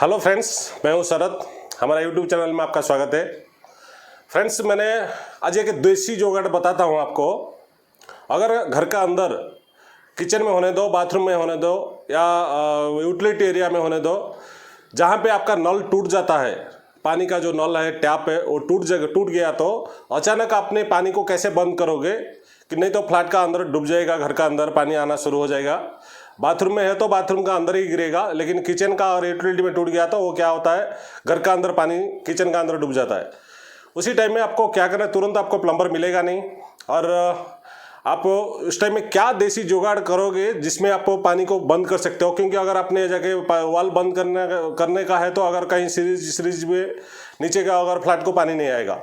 Hello friends, मैं हूं शरद। हमारा यूट्यूब चैनल में आपका स्वागत है। फ्रेंड्स, मैंने आज एक देसी जुगाड़ बताता हूं आपको। अगर घर का अंदर किचन में होने दो, बाथरूम में होने दो या यूटिलिटी एरिया में होने दो, जहां पे आपका नल टूट जाता है, पानी का जो नल है, टैप है, वो टूट गया तो अचानक आपने पानी को कैसे बंद करोगे कि नहीं तो फ्लैट का अंदर डूब जाएगा, घर का अंदर पानी आना शुरू हो जाएगा। बाथरूम में है तो बाथरूम का अंदर ही गिरेगा, लेकिन किचन का और यूटिलिटी में टूट गया तो वो क्या होता है, घर का अंदर पानी किचन का अंदर डूब जाता है। उसी टाइम में आपको क्या करना है, तुरंत आपको प्लम्बर मिलेगा नहीं। और आप उस टाइम में क्या देसी जुगाड़ करोगे जिसमें आप पानी को बंद कर सकते हो, क्योंकि अगर आपने जाके वाल बंद करने का है तो अगर कहीं सीरीज में नीचे का अगर फ्लैट को पानी नहीं आएगा,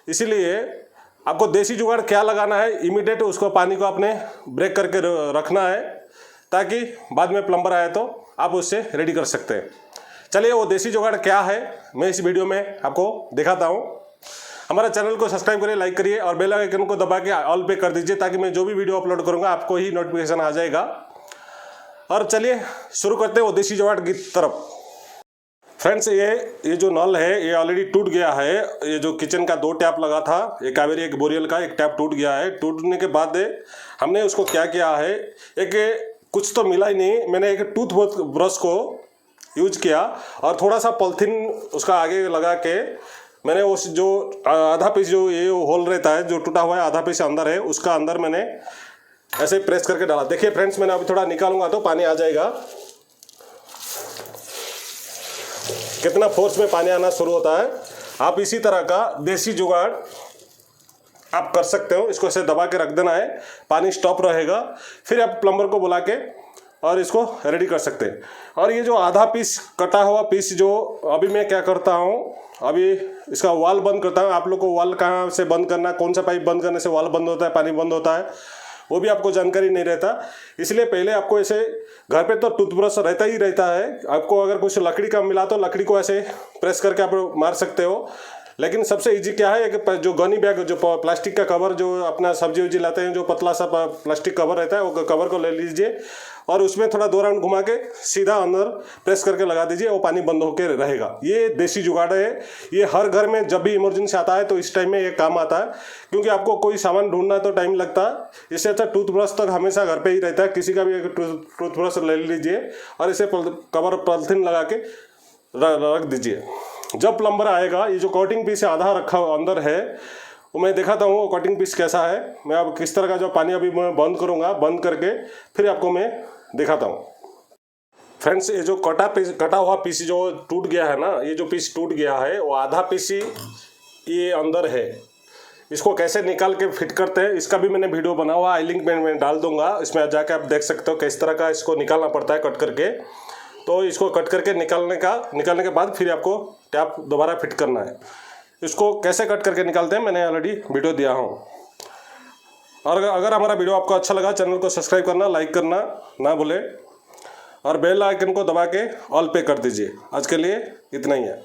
इसीलिए आपको देसी जुगाड़ क्या लगाना है, इमीडिएट उसको पानी को आपने ब्रेक करके रखना है ताकि बाद में प्लम्बर आए तो आप उससे रेडी कर सकते हैं। चलिए, वो देसी जुगाड़ क्या है मैं इस वीडियो में आपको दिखाता हूँ। हमारे चैनल को सब्सक्राइब करिए, लाइक करिए और बेल आइकन को दबा के ऑल पे कर दीजिए ताकि मैं जो भी वीडियो अपलोड करूँगा आपको ही नोटिफिकेशन आ जाएगा। और चलिए शुरू करते हैं वो देसी जुगाड़ की तरफ। फ्रेंड्स, ये जो नल है ये ऑलरेडी टूट गया है। ये जो किचन का 2 टैप लगा था, एक कावेरी एक बोरियल का, एक टैप टूट गया है। टूटने के बाद हमने उसको क्या किया है, एक कुछ तो मिला ही नहीं, मैंने एक टूथ ब्रश को यूज किया और थोड़ा सा पॉलिथीन उसका आगे लगा के मैंने उस जो आधा पीस जो ये होल रहता है, जो टूटा हुआ है आधा पीस अंदर है, उसका अंदर मैंने ऐसे प्रेस करके डाला। देखिए फ्रेंड्स, मैंने अभी थोड़ा निकालूंगा तो पानी आ जाएगा। कितना फोर्स में पानी आना शुरू होता है। आप इसी तरह का देसी जुगाड़ आप कर सकते हो। इसको ऐसे दबा के रख देना है, पानी स्टॉप रहेगा, फिर आप प्लम्बर को बुला के और इसको रेडी कर सकते हैं। और ये जो आधा पीस कटा हुआ पीस जो अभी मैं क्या करता हूँ, अभी इसका वाल बंद करता हूँ। आप लोग को वाल कहाँ से बंद करना, कौन सा पाइप बंद करने से वाल बंद होता है, पानी बंद होता है, वो भी आपको जानकारी नहीं रहता। इसलिए पहले आपको ऐसे घर पे तो टूथब्रश रहता ही रहता है। आपको अगर कुछ लकड़ी का मिला तो लकड़ी को ऐसे प्रेस करके आप मार सकते हो। लेकिन सबसे इजी क्या है कि जो गनी बैग, जो प्लास्टिक का कवर, जो अपना सब्जी उब्जी लाते हैं, जो पतला सा प्लास्टिक कवर रहता है, वो कवर को ले लीजिए और उसमें थोड़ा 2 राउंड घुमा के सीधा अंदर प्रेस करके लगा दीजिए, वो पानी बंद होकर रहेगा। ये देसी जुगाड़ है। ये हर घर में जब भी इमरजेंसी आता है तो इस टाइम में ये काम आता है, क्योंकि आपको कोई सामान ढूंढना तो टाइम लगता है। इससे अच्छा टूथब्रश तक हमेशा घर पे ही रहता है। किसी का भी एक टूथब्रश ले लीजिए और इसे कवर पॉलिथीन लगा के रख दीजिए। जब प्लम्बर आएगा, ये जो कटिंग पीस आधा रखा अंदर है वो मैं दिखाता हूँ कटिंग पीस कैसा है। मैं अब किस तरह का जो पानी अभी मैं बंद करूँगा, बंद करके फिर आपको मैं दिखाता हूँ। फ्रेंड्स, ये जो कटा हुआ पीस जो टूट गया है ना, ये जो पीस टूट गया है वो आधा पीस ही ये अंदर है। इसको कैसे निकाल के फिट करते हैं इसका भी मैंने वीडियो बना हुआ, आई लिंक में डाल दूंगा। इसमें जाके आप देख सकते हो किस तरह का इसको निकालना पड़ता है कट करके। तो इसको कट करके निकालने के बाद फिर आपको टैप दोबारा फिट करना है। इसको कैसे कट करके निकालते हैं मैंने ऑलरेडी वीडियो दिया हूँ। और अगर हमारा वीडियो आपको अच्छा लगा, चैनल को सब्सक्राइब करना, लाइक करना ना भूलें और बेल आइकन को दबा के ऑल पे कर दीजिए। आज के लिए इतना ही है।